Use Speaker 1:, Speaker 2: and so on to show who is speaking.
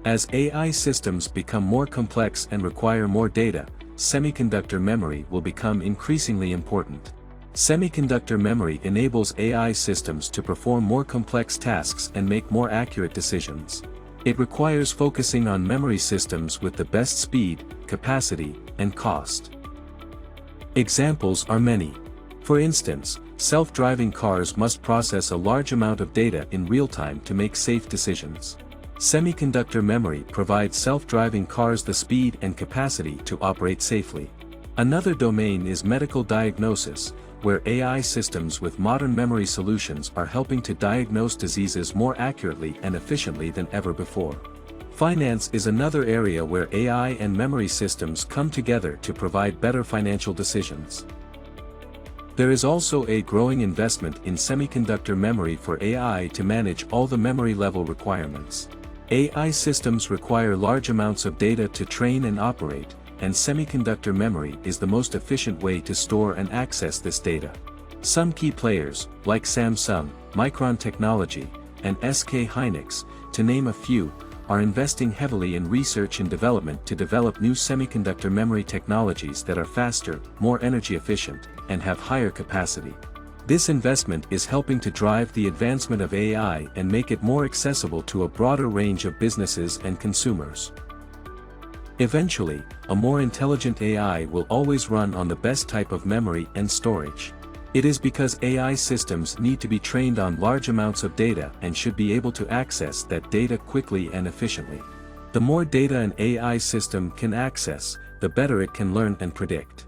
Speaker 1: As AI systems become more complex and require more data, semiconductor memory will become increasingly important. Semiconductor memory enables AI systems to perform more complex tasks and make more accurate decisions. It requires focusing on memory systems with the best speed, capacity, and cost. Examples are many. For instance, self-driving cars must process a large amount of data in real time to make safe decisions. Semiconductor memory provides self-driving cars the speed and capacity to operate safely. Another domain is medical diagnosis, where AI systems with modern memory solutions are helping to diagnose diseases more accurately and efficiently than ever before. Finance is another area where AI and memory systems come together to provide better financial decisions. There is also a growing investment in semiconductor memory for AI to manage all the memory level requirements. AI systems require large amounts of data to train and operate, and semiconductor memory is the most efficient way to store and access this data. Some key players, like Samsung, Micron Technology, and SK Hynix, to name a few, are investing heavily in research and development to develop new semiconductor memory technologies that are faster, more energy efficient, and have higher capacity. This investment is helping to drive the advancement of AI and make it more accessible to a broader range of businesses and consumers. Eventually, a more intelligent AI will always run on the best type of memory and storage. It is because AI systems need to be trained on large amounts of data and should be able to access that data quickly and efficiently. The more data an AI system can access, the better it can learn and predict.